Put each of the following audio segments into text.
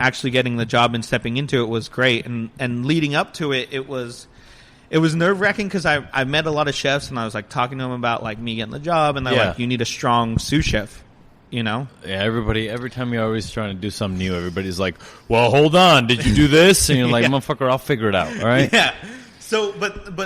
actually getting the job and stepping into it was great. And leading up to it, it was nerve-wracking because I met a lot of chefs and I was like talking to them about like me getting the job, and they're like, you need a strong sous chef, you know? Yeah, every time you're always trying to do something new, everybody's like, well, hold on, did you do this? And you're like, motherfucker, I'll figure it out, all right? Yeah. So, but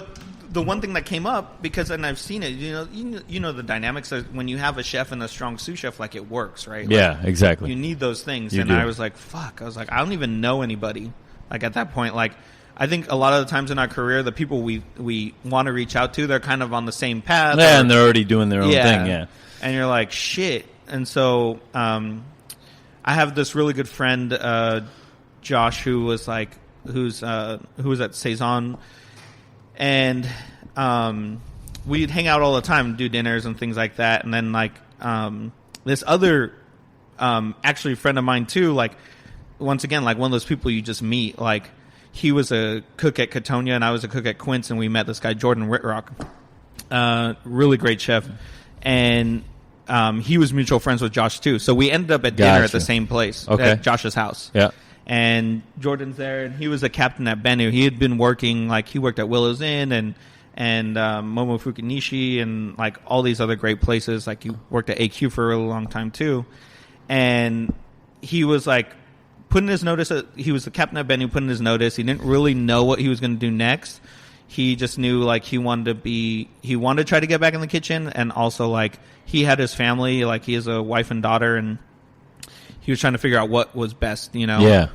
the one thing that came up, because, and I've seen it, you know the dynamics of when you have a chef and a strong sous chef, like it works, right? Like, yeah, exactly. You need those things. You and do. I was like, fuck. I was like, I don't even know anybody. Like at that point, like I think a lot of the times in our career, the people we want to reach out to, they're kind of on the same path. Yeah, and they're already doing their own thing, yeah. And you're like, shit. And so I have this really good friend, Josh, who was at Saison, and we'd hang out all the time, do dinners and things like that. And then like this other actually friend of mine too, like once again, like one of those people you just meet. Like he was a cook at Cotogna and I was a cook at Quince, and we met this guy Jordan Whitrock, really great chef, and he was mutual friends with Josh too. So we ended up at dinner at the same place, at Josh's house. Yeah. And Jordan's there, and he was a captain at Bennu. He had been working, like he worked at Willow's Inn and Momofuku Nishi and like all these other great places. Like he worked at AQ for a really long time too. And he was like putting his notice. He was the captain at Bennu, putting his notice. He didn't really know what he was going to do next. He just knew like he wanted to try to get back in the kitchen, and also like he had his family. Like he has a wife and daughter, and he was trying to figure out what was best, you know? Yeah.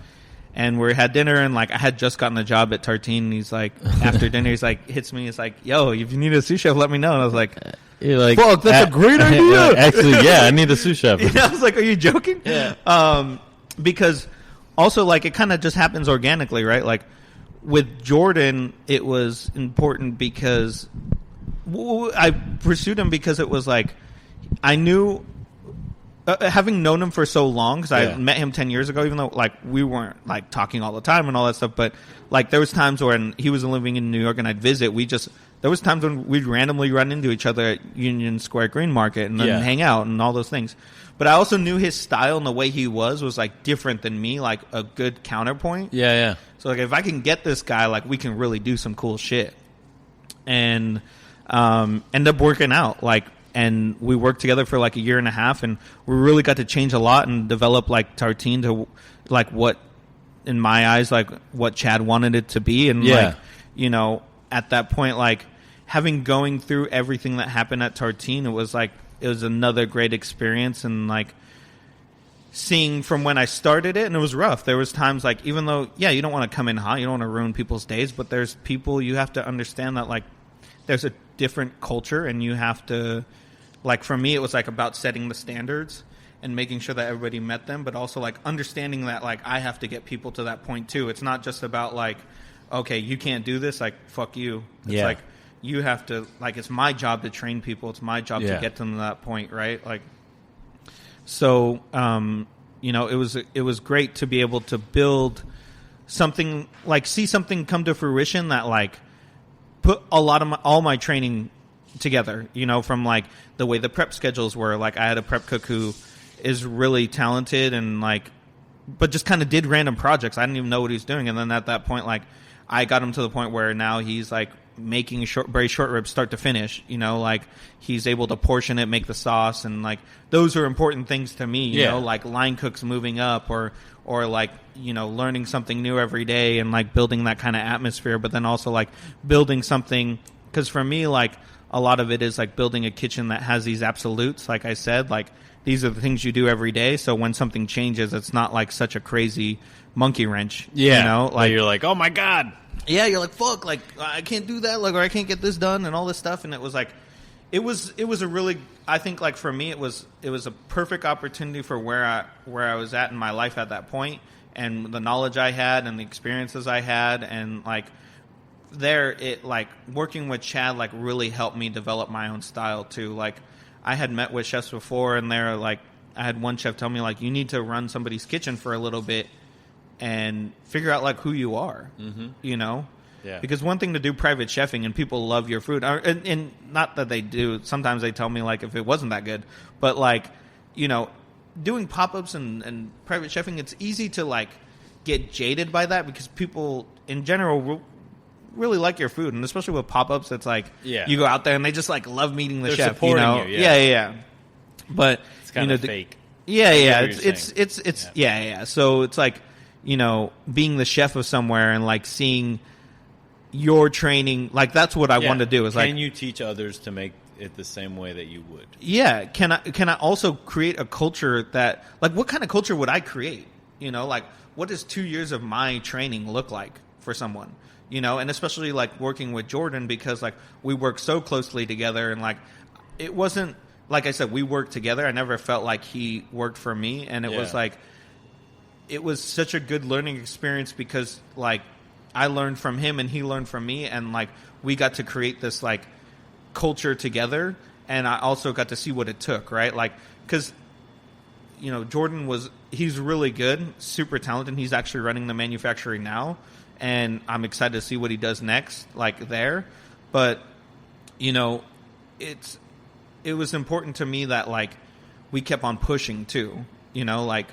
And we had dinner, and like I had just gotten a job at Tartine. And he's like, after dinner, he's like, hits me. He's like, yo, if you need a sous chef, let me know. And I was like, you're like, fuck, that's a great idea. Actually, yeah, I need a sous chef. I was like, are you joking? Yeah. Because also like it kind of just happens organically, right? Like with Jordan, it was important because I pursued him because it was like I knew. Having known him for so long, because I met him 10 years ago, even though like we weren't like talking all the time and all that stuff, but like there was times when he was living in New York and I'd visit, there was times when we'd randomly run into each other at Union Square Green Market and then hang out and all those things. But I also knew his style and the way he was like different than me, like a good counterpoint. Yeah. So like if I can get this guy, like we can really do some cool shit. And end up working out, like. And we worked together for like a year and a half, and we really got to change a lot and develop like Tartine to like what, in my eyes, like what Chad wanted it to be. And like, you know, at that point, like going through everything that happened at Tartine, it was another great experience. And like seeing from when I started it, and it was rough. There was times like, even though, you don't want to come in hot, you don't want to ruin people's days, but there's people you have to understand that like there's a different culture, and you have to, like for me, it was like about setting the standards and making sure that everybody met them, but also like understanding that like I have to get people to that point too. It's not just about like, okay, you can't do this, like fuck you. It's like you have to, like it's my job to train people. It's my job to get them to that point, right? Like, so you know, it was great to be able to build something, like see something come to fruition that like put a lot of all my training together, you know, from like the way the prep schedules were. Like I had a prep cook who is really talented and like, but just kind of did random projects. I didn't even know what he was doing. And then at that point, like I got him to the point where now he's like making very short ribs start to finish, you know, like he's able to portion it, make the sauce. And like, those are important things to me, you know, like line cooks moving up or like, you know, learning something new every day and like building that kind of atmosphere, but then also like building something. Cause for me, like, a lot of it is like building a kitchen that has these absolutes. Like I said, like these are the things you do every day. So when something changes, it's not like such a crazy monkey wrench. Yeah. You know, like you're like, oh my God. Yeah. You're like, fuck, like I can't do that. Like, or I can't get this done and all this stuff. And it was like, it was a really, I think like for me, it was a perfect opportunity for where I was at in my life at that point, and the knowledge I had and the experiences I had. And like, it like working with Chad like really helped me develop my own style too. Like I had met with chefs before, and they're like, I had one chef tell me like, you need to run somebody's kitchen for a little bit and figure out like who you are, you know? Yeah. Because one thing to do private chefing and people love your food, and not that they do. Sometimes they tell me like if it wasn't that good, but like, you know, doing pop-ups and private chefing, it's easy to like get jaded by that because people in general really like your food, and especially with pop-ups, it's like you go out there and they just like love meeting the chef. Supporting you, yeah. But it's kind of fake. Yeah. So it's like, being the chef of somewhere and like seeing your training, like that's what I want to do. Is can you teach others to make it the same way that you would? Yeah. Can I also create a culture that, like, what kind of culture would I create? Like, what does 2 years of my training look like for someone? And especially like working with Jordan, because like we work so closely together, and like it wasn't, like I said, we worked together. I never felt like he worked for me, and it was like, it was such a good learning experience because like I learned from him and he learned from me, and like we got to create this like culture together, and I also got to see what it took, right? Like, because Jordan he's really good, super talented. He's actually running the Manufactory now, and I'm excited to see what he does next, like there. But it was important to me that like we kept on pushing too. Like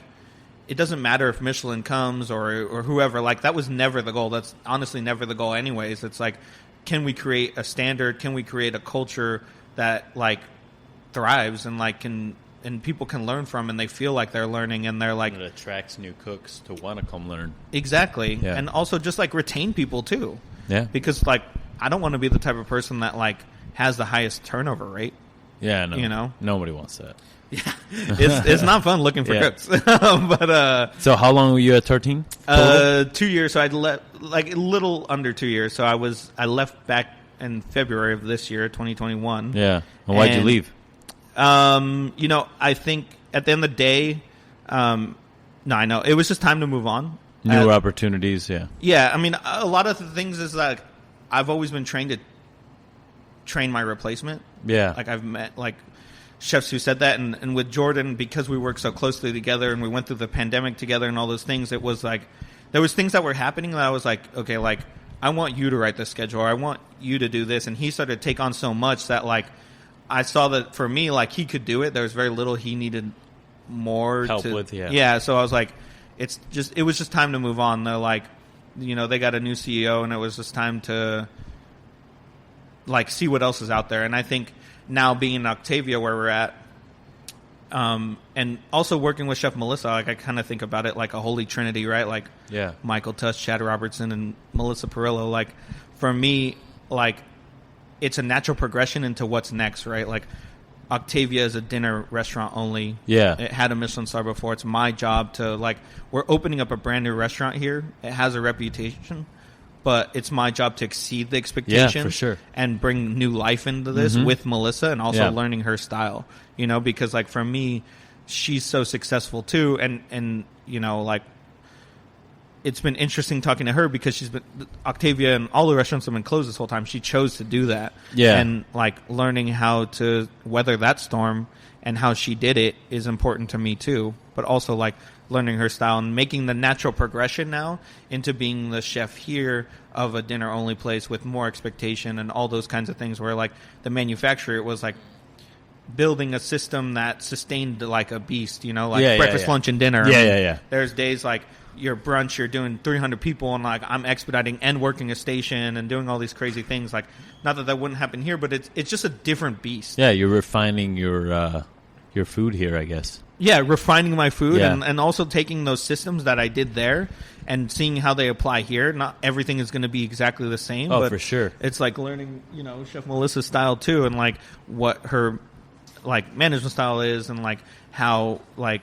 it doesn't matter if Michelin comes or whoever. Like that was never the goal. That's honestly never the goal anyways. It's like, can we create a standard? Can we create a culture that like thrives and like and people can learn from, and they feel like they're learning, and they're like, it attracts new cooks to want to come learn. Exactly. Yeah. And also just like retain people too. Yeah. Because like I don't want to be the type of person that like has the highest turnover rate. Yeah, no. Nobody wants that. Yeah, it's not fun looking for cooks. But so how long were you at Tartine? 2 years. So I'd like a little under 2 years. So I left back in February of this year, 2021. Yeah. And why'd you leave? I think at the end of the day, no, I know it was just time to move on. Newer opportunities. Yeah. Yeah. I mean, a lot of the things is like I've always been trained to train my replacement. Yeah. Like I've met like chefs who said that, and with Jordan, because we work so closely together and we went through the pandemic together and all those things, it was like there was things that were happening that I was like, okay, like I want you to write the schedule, or I want you to do this, and he started to take on so much that like I saw that for me, like he could do it. There was very little he needed more help with. So I was like, it was just time to move on. They're like, they got a new CEO, and it was just time to like see what else is out there. And I think now being in Octavia where we're at, and also working with Chef Melissa, like I kind of think about it like a holy trinity, right? Like Michael Tusk, Chad Robertson, and Melissa Perillo. Like for me, like it's a natural progression into what's next, right? Like Octavia is a dinner restaurant only. Yeah. It had a Michelin star before. It's my job to like, we're opening up a brand new restaurant here. It has a reputation, but it's my job to exceed the expectation. Yeah, for sure. And bring new life into this with Melissa, and also learning her style, because like for me, she's so successful too. And like it's been interesting talking to her because Octavia and all the restaurants have been closed this whole time. She chose to do that. Yeah. And like learning how to weather that storm and how she did it is important to me too. But also like learning her style and making the natural progression now into being the chef here of a dinner only place with more expectation and all those kinds of things, where like the Manufactory, it was like building a system that sustained like a beast, breakfast, lunch, and dinner. Yeah. There's days like your brunch, you're doing 300 people, and like I'm expediting and working a station and doing all these crazy things. Like, not that wouldn't happen here, but it's just a different beast. Yeah, you're refining your food here, I guess. Yeah, refining my food and also taking those systems that I did there and seeing how they apply here. Not everything is going to be exactly the same. Oh, but for sure. It's like learning, Chef Melissa's style too, and like what her like management style is, and like how like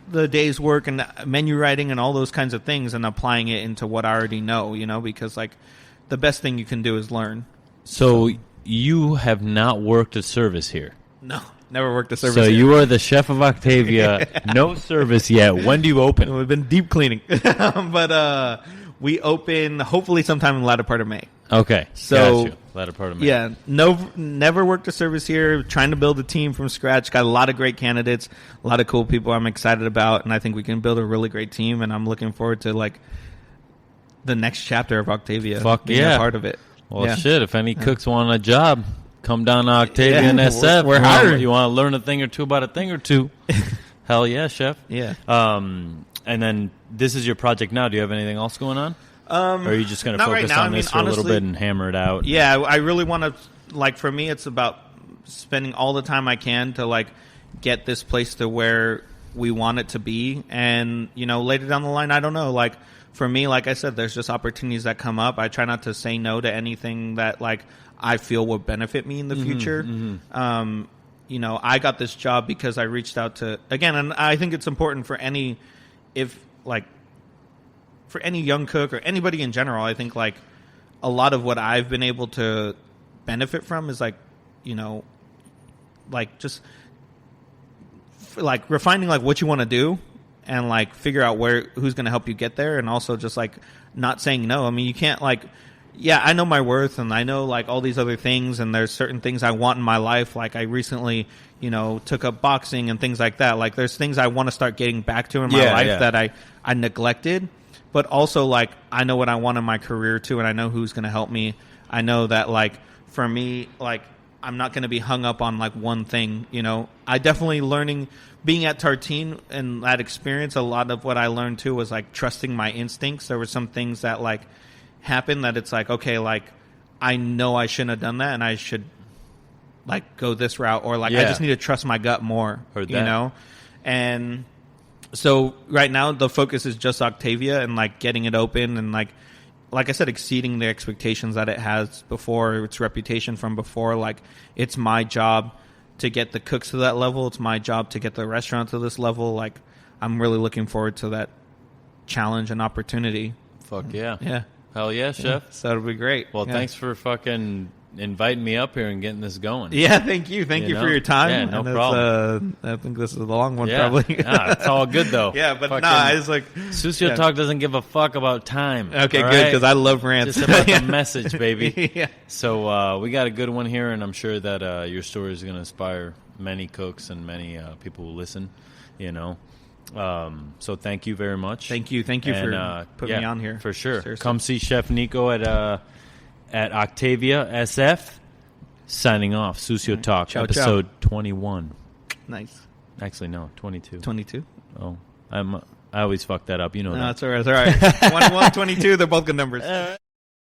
the day's work and menu writing and all those kinds of things, and applying it into what I already know, because like the best thing you can do is learn. So you have not worked a service here? No, never worked a service here. So here. You are the chef of Octavia. No service yet. When do you open? We've been deep cleaning. But we open hopefully sometime in the latter part of May. Okay. So got you. Latter part of May. Yeah. Never worked a service here. Trying to build a team from scratch. Got a lot of great candidates, a lot of cool people I'm excited about, and I think we can build a really great team, and I'm looking forward to like the next chapter of Octavia. Being a part of it. Well, shit, if any cooks want a job, come down to Octavia and SF. We're hiring. You want to learn a thing or two about a thing or two. Hell yeah, chef. Yeah. And then this is your project now. Do you have anything else going on? Or are you just going to focus on this for a little bit and hammer it out? Yeah, I really want to, like, for me, it's about spending all the time I can to, like, get this place to where we want it to be. And, you know, later down the line, I don't know. Like, for me, like I said, there's just opportunities that come up. I try not to say no to anything that, like, I feel will benefit me in the future. You know, I got this job because I reached out to, again, and I think it's important for any young cook or anybody in general. I think, like, a lot of what I've been able to benefit from is, like, you know, like, just like refining, like, what you want to do and, like, figure out who's going to help you get there. And also just, like, not saying no. I mean, you can't, like, yeah, I know my worth and I know, like, all these other things, and there's certain things I want in my life. Like, I recently, you know, took up boxing and things like that. Like, there's things I want to start getting back to in my life that I neglected. But also, like, I know what I want in my career too, and I know who's going to help me. I know that, like, for me, like, I'm not going to be hung up on, like, one thing, you know. I definitely being at Tartine and that experience, a lot of what I learned too was, like, trusting my instincts. There were some things that, like, happened that it's like, okay, like, I know I shouldn't have done that and I should, like, go this route, or, like, I just need to trust my gut more, you know. And so right now the focus is just Octavia and, like, getting it open and, like I said, exceeding the expectations that it has before, its reputation from before. Like, it's my job to get the cooks to that level. It's my job to get the restaurant to this level. Like, I'm really looking forward to that challenge and opportunity. Fuck yeah. Yeah. Hell yeah, Chef. Yeah, so it'll be great. Well, thanks for fucking inviting me up here and getting this going. Yeah, thank you. Thank you for your time. Yeah, no problem. I think this is the long one, probably. Nah, it's all good, though. Yeah, but I was like... Suciotalk doesn't give a fuck about time. Okay, good, because I love rants. Just about the message, baby. Yeah. So we got a good one here, and I'm sure that your story is going to inspire many cooks and many people who listen, you know. So thank you very much. Thank you for putting me on here. For sure. Seriously. Come see Chef Nico at Octavia SF. Signing off. Sucio Talk, ciao, episode 21. Nice. Actually, no, 22. 22. Oh, I always fuck that up. You know that. No, that's all right. 21, 22, they're both good numbers.